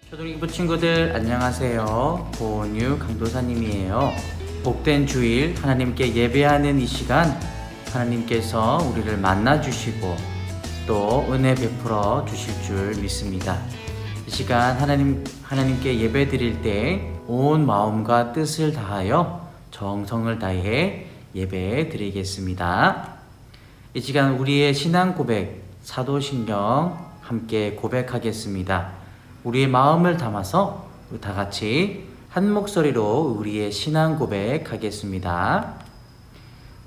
초등학교 친구들 안녕하세요. 고은유 강도사님이에요. 복된 주일 하나님께 예배하는 이 시간, 하나님께서 우리를 만나주시고 또 은혜 베풀어 주실 줄 믿습니다. 이 시간 하나님께 예배 드릴 때 온 마음과 뜻을 다하여 정성을 다해 예배 드리겠습니다. 이 시간 우리의 신앙 고백, 사도신경 함께 고백하겠습니다. 우리의 마음을 담아서 다 같이 한 목소리로 우리의 신앙 고백하겠습니다.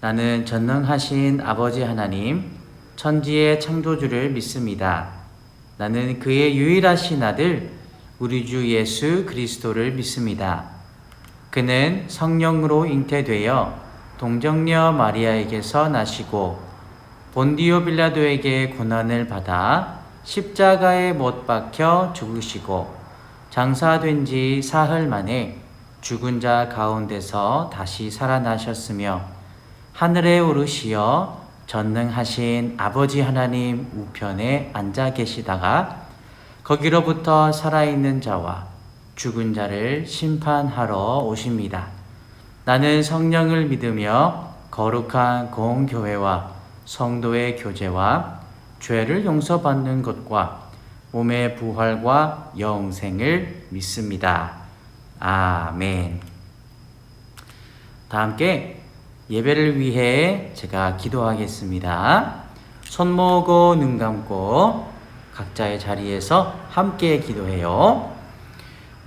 나는 전능하신 아버지 하나님, 천지의 창조주를 믿습니다. 나는 그의 유일하신 아들, 우리 주 예수 그리스도를 믿습니다. 그는 성령으로 잉태되어 동정녀 마리아에게서 나시고 본디오 빌라도에게 고난을 받아 십자가에 못 박혀 죽으시고 장사된 지 사흘 만에 죽은 자 가운데서 다시 살아나셨으며 하늘에 오르시어 전능하신 아버지 하나님 우편에 앉아 계시다가 거기로부터 살아있는 자와 죽은 자를 심판하러 오십니다. 나는 성령을 믿으며 거룩한 공교회와 성도의 교제와 죄를 용서받는 것과 몸의 부활과 영생을 믿습니다. 아멘. 다 함께 예배를 위해 제가 기도하겠습니다. 손 모으고 눈 감고 각자의 자리에서 함께 기도해요.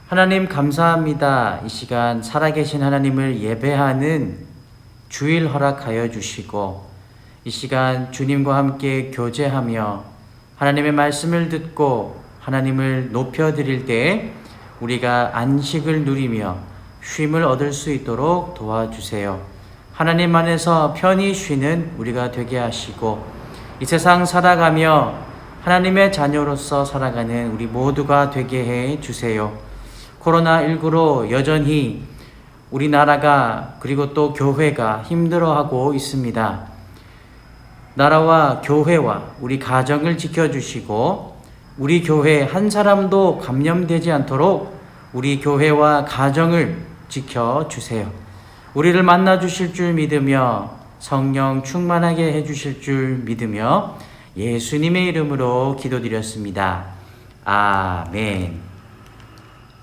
하나님 감사합니다. 이 시간 살아계신 하나님을 예배하는 주일 허락하여 주시고 이 시간 주님과 함께 교제하며 하나님의 말씀을 듣고 하나님을 높여드릴 때 우리가 안식을 누리며 쉼을 얻을 수 있도록 도와주세요. 하나님 안에서 편히 쉬는 우리가 되게 하시고 이 세상 살아가며 하나님의 자녀로서 살아가는 우리 모두가 되게 해 주세요. 코로나19로 여전히 우리나라가 그리고 또 교회가 힘들어하고 있습니다. 나라와 교회와 우리 가정을 지켜주시고 우리 교회 한 사람도 감염되지 않도록 우리 교회와 가정을 지켜주세요. 우리를 만나주실 줄 믿으며 성령 충만하게 해주실 줄 믿으며 예수님의 이름으로 기도드렸습니다. 아멘.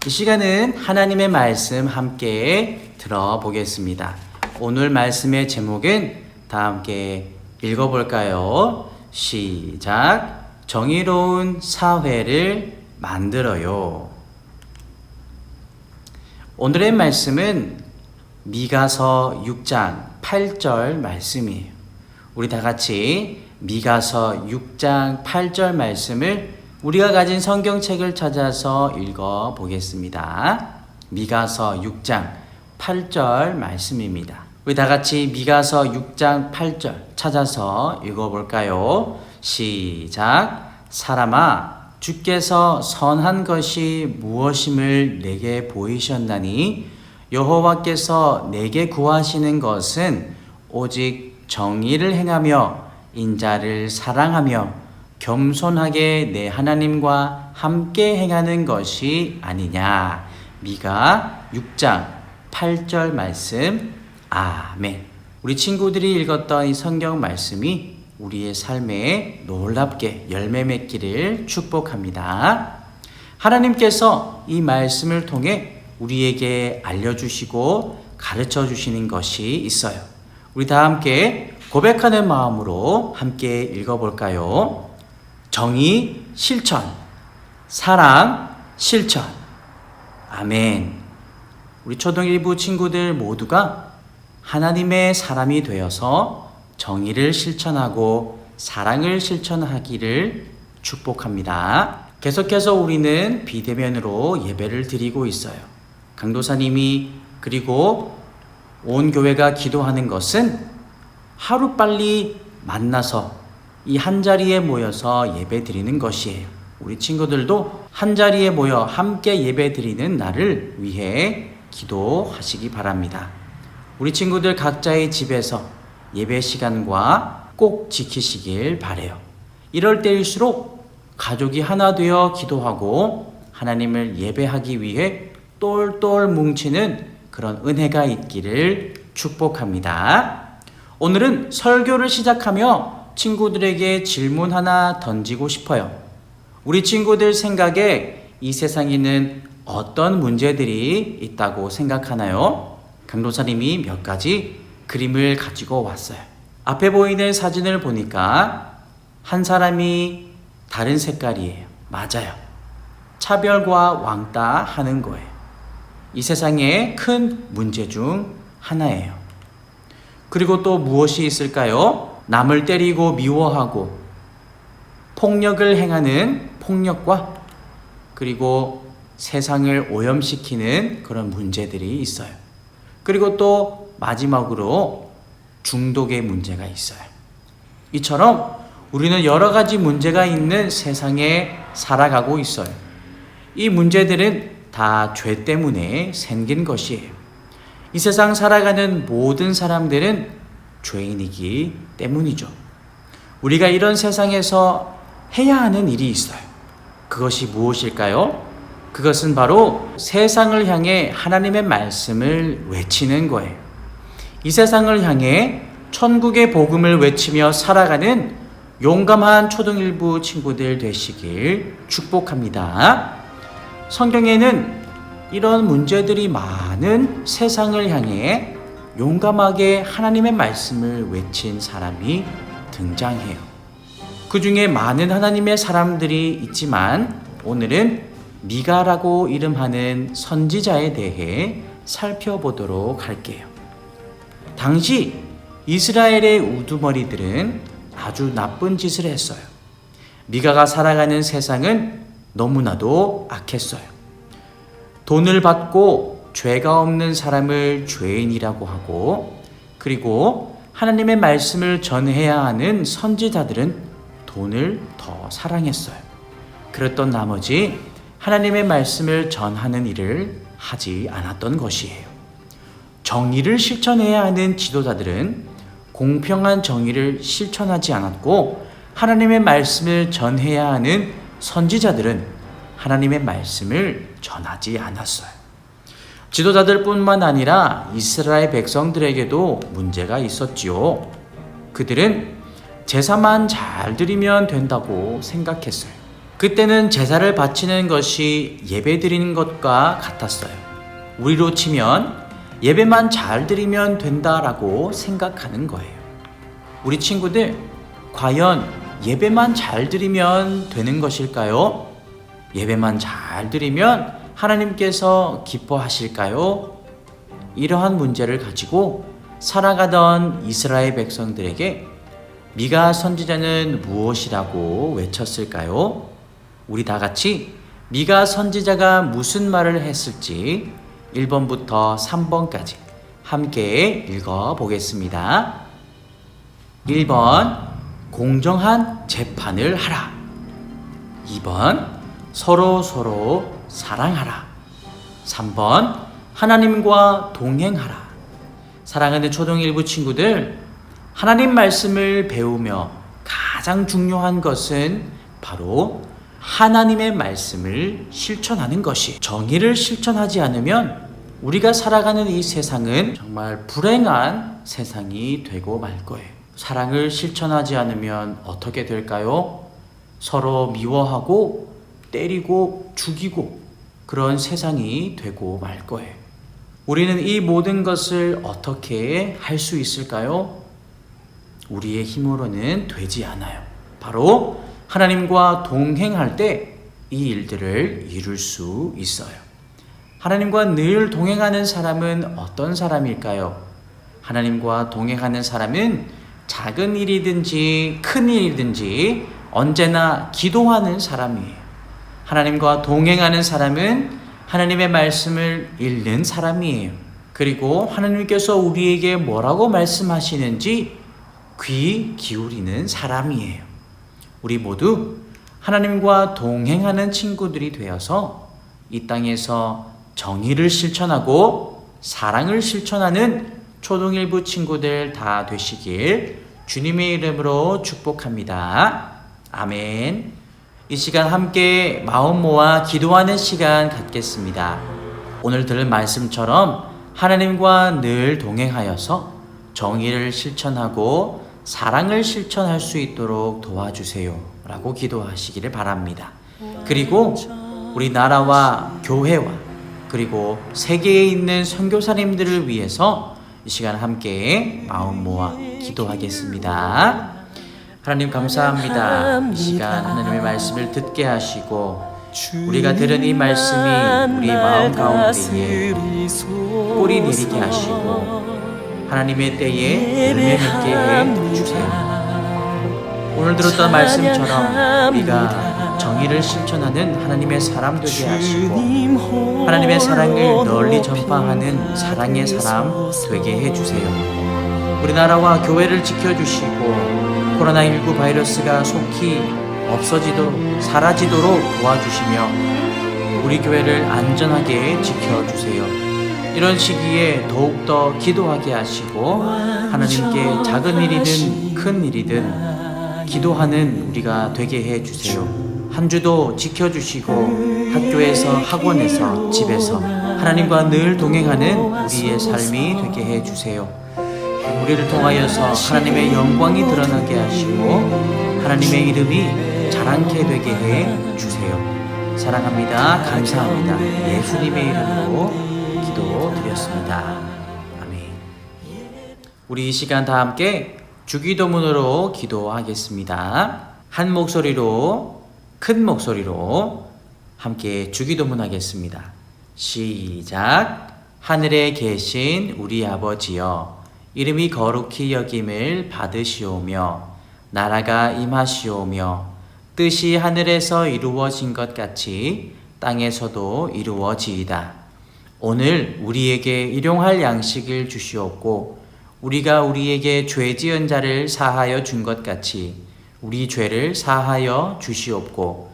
이 시간은 하나님의 말씀 함께 들어보겠습니다. 오늘 말씀의 제목은 다 함께 읽어볼까요? 시작. 정의로운 사회를 만들어요. 오늘의 말씀은 미가서 6장 8절 말씀이에요. 우리 다 같이 미가서 6장 8절 말씀을 우리가 가진 성경책을 찾아서 읽어보겠습니다. 미가서 6장 8절 말씀입니다. 우리 다 같이 미가서 6장 8절 찾아서 읽어볼까요? 시작. 사람아, 주께서 선한 것이 무엇임을 내게 보이셨나니 여호와께서 내게 구하시는 것은 오직 정의를 행하며 인자를 사랑하며 겸손하게 내 하나님과 함께 행하는 것이 아니냐. 미가 6장 8절 말씀. 아멘. 우리 친구들이 읽었던 이 성경 말씀이 우리의 삶에 놀랍게 열매 맺기를 축복합니다. 하나님께서 이 말씀을 통해 우리에게 알려주시고 가르쳐 주시는 것이 있어요. 우리 다 함께 고백하는 마음으로 함께 읽어볼까요? 정의 실천, 사랑 실천. 아멘. 우리 초등 1부 친구들 모두가 하나님의 사람이 되어서 정의를 실천하고 사랑을 실천하기를 축복합니다. 계속해서 우리는 비대면으로 예배를 드리고 있어요. 강도사님이 그리고 온 교회가 기도하는 것은 하루빨리 만나서 이 한자리에 모여서 예배 드리는 것이에요. 우리 친구들도 한자리에 모여 함께 예배 드리는 날을 위해 기도하시기 바랍니다. 우리 친구들 각자의 집에서 예배 시간과 꼭 지키시길 바라요. 이럴 때일수록 가족이 하나 되어 기도하고 하나님을 예배하기 위해 똘똘 뭉치는 그런 은혜가 있기를 축복합니다. 오늘은 설교를 시작하며 친구들에게 질문 하나 던지고 싶어요. 우리 친구들 생각에 이 세상에는 어떤 문제들이 있다고 생각하나요? 강도사님이 몇 가지 그림을 가지고 왔어요. 앞에 보이는 사진을 보니까 한 사람이 다른 색깔이에요. 맞아요. 차별과 왕따 하는 거예요. 이 세상의 큰 문제 중 하나예요. 그리고 또 무엇이 있을까요? 남을 때리고 미워하고 폭력을 행하는 폭력과 그리고 세상을 오염시키는 그런 문제들이 있어요. 그리고 또 마지막으로 중독의 문제가 있어요. 이처럼 우리는 여러 가지 문제가 있는 세상에 살아가고 있어요. 이 문제들은 다 죄 때문에 생긴 것이에요. 이 세상 살아가는 모든 사람들은 죄인이기 때문이죠. 우리가 이런 세상에서 해야 하는 일이 있어요. 그것이 무엇일까요? 그것은 바로 세상을 향해 하나님의 말씀을 외치는 거예요. 이 세상을 향해 천국의 복음을 외치며 살아가는 용감한 초등일부 친구들 되시길 축복합니다. 성경에는 이런 문제들이 많은 세상을 향해 용감하게 하나님의 말씀을 외친 사람이 등장해요. 그 중에 많은 하나님의 사람들이 있지만 오늘은 미가라고 이름하는 선지자에 대해 살펴보도록 할게요. 당시 이스라엘의 우두머리들은 아주 나쁜 짓을 했어요. 미가가 살아가는 세상은 너무나도 악했어요. 돈을 받고 죄가 없는 사람을 죄인이라고 하고 그리고 하나님의 말씀을 전해야 하는 선지자들은 돈을 더 사랑했어요. 그랬던 나머지 하나님의 말씀을 전하는 일을 하지 않았던 것이에요. 정의를 실천해야 하는 지도자들은 공평한 정의를 실천하지 않았고 하나님의 말씀을 전해야 하는 선지자들은 하나님의 말씀을 전하지 않았어요. 지도자들뿐만 아니라 이스라엘 백성들에게도 문제가 있었지요. 그들은 제사만 잘 드리면 된다고 생각했어요. 그때는 제사를 바치는 것이 예배 드리는 것과 같았어요. 우리로 치면 예배만 잘 드리면 된다라고 생각하는 거예요. 우리 친구들, 과연 예배만 잘 드리면 되는 것일까요? 예배만 잘 드리면 하나님께서 기뻐하실까요? 이러한 문제를 가지고 살아가던 이스라엘 백성들에게 미가 선지자는 무엇이라고 외쳤을까요? 우리 다 같이 미가 선지자가 무슨 말을 했을지 1번부터 3번까지 함께 읽어보겠습니다. 1번, 공정한 재판을 하라. 2번, 서로 사랑하라. 3번, 하나님과 동행하라. 사랑하는 초등일부 친구들, 하나님 말씀을 배우며 가장 중요한 것은 바로 하나님의 말씀을 실천하는 것이, 정의를 실천하지 않으면 우리가 살아가는 이 세상은 정말 불행한 세상이 되고 말 거예요. 사랑을 실천하지 않으면 어떻게 될까요? 서로 미워하고 때리고 죽이고 그런 세상이 되고 말 거예요. 우리는 이 모든 것을 어떻게 할 수 있을까요? 우리의 힘으로는 되지 않아요. 바로 하나님과 동행할 때 이 일들을 이룰 수 있어요. 하나님과 늘 동행하는 사람은 어떤 사람일까요? 하나님과 동행하는 사람은 작은 일이든지 큰 일이든지 언제나 기도하는 사람이에요. 하나님과 동행하는 사람은 하나님의 말씀을 읽는 사람이에요. 그리고 하나님께서 우리에게 뭐라고 말씀하시는지 귀 기울이는 사람이에요. 우리 모두 하나님과 동행하는 친구들이 되어서 이 땅에서 정의를 실천하고 사랑을 실천하는 초등일부 친구들 다 되시길 주님의 이름으로 축복합니다. 아멘. 이 시간 함께 마음 모아 기도하는 시간 갖겠습니다. 오늘 들을 말씀처럼 하나님과 늘 동행하여서 정의를 실천하고 사랑을 실천할 수 있도록 도와주세요 라고 기도하시기를 바랍니다. 그리고 우리 나라와 교회와 그리고 세계에 있는 선교사님들을 위해서 이 시간 함께 마음 모아 기도하겠습니다. 하나님 감사합니다. 이 시간 하나님의 말씀을 듣게 하시고 우리가 들은 이 말씀이 우리 마음 가운데에 뿌리 내리게 하시고 하나님의 때에 열매 맺게 해주세요. 오늘 들었던 말씀처럼 우리가 정의를 실천하는 하나님의 사람 되게 하시고 하나님의 사랑을 널리 전파하는 사랑의 사람 되게 해주세요. 우리나라와 교회를 지켜주시고 코로나19 바이러스가 속히 없어지도록 사라지도록 도와주시며 우리 교회를 안전하게 지켜주세요. 이런 시기에 더욱더 기도하게 하시고 하나님께 작은 일이든 큰 일이든 기도하는 우리가 되게 해주세요. 한 주도 지켜주시고 학교에서 학원에서 집에서 하나님과 늘 동행하는 우리의 삶이 되게 해주세요. 우리를 통하여서 하나님의 영광이 드러나게 하시고 하나님의 이름이 자랑케 되게 해 주세요. 사랑합니다. 감사합니다. 예수님의 이름으로 기도드렸습니다. 아멘. 우리 이 시간 다 함께 주기도문으로 기도하겠습니다. 한 목소리로 큰 목소리로 함께 주기도문 하겠습니다. 시작. 하늘에 계신 우리 아버지여 이름이 거룩히 여김을 받으시오며 나라가 임하시오며 뜻이 하늘에서 이루어진 것 같이 땅에서도 이루어지이다. 오늘 우리에게 일용할 양식을 주시옵고 우리가 우리에게 죄 지은 자를 사하여 준 것 같이 우리 죄를 사하여 주시옵고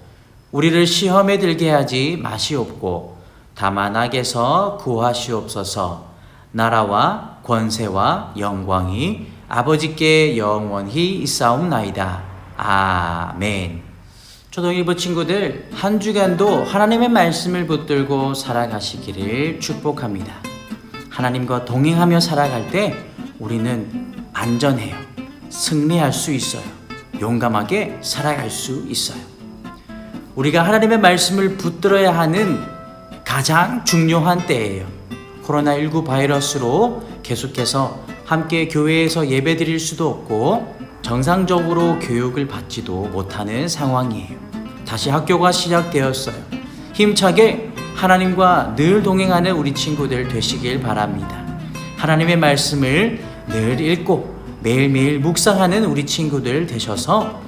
우리를 시험에 들게 하지 마시옵고 다만 악에서 구하시옵소서. 나라와 권세와 영광이 아버지께 영원히 있사옵나이다. 아멘. 초등일부 친구들 한 주간도 하나님의 말씀을 붙들고 살아가시기를 축복합니다. 하나님과 동행하며 살아갈 때 우리는 안전해요. 승리할 수 있어요. 용감하게 살아갈 수 있어요. 우리가 하나님의 말씀을 붙들어야 하는 가장 중요한 때예요. 코로나19 바이러스로 계속해서 함께 교회에서 예배드릴 수도 없고 정상적으로 교육을 받지도 못하는 상황이에요. 다시 학교가 시작되었어요. 힘차게 하나님과 늘 동행하는 우리 친구들 되시길 바랍니다. 하나님의 말씀을 늘 읽고 매일매일 묵상하는 우리 친구들 되셔서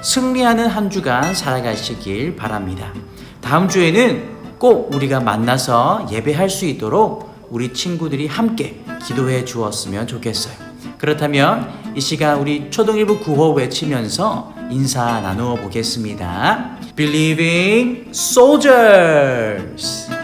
승리하는 한 주간 살아가시길 바랍니다. 다음 주에는 꼭 우리가 만나서 예배할 수 있도록 우리 친구들이 함께 기도해 주었으면 좋겠어요. 그렇다면 이 시간 우리 초등일부 구호 외치면서 인사 나누어 보겠습니다. Believing Soldiers!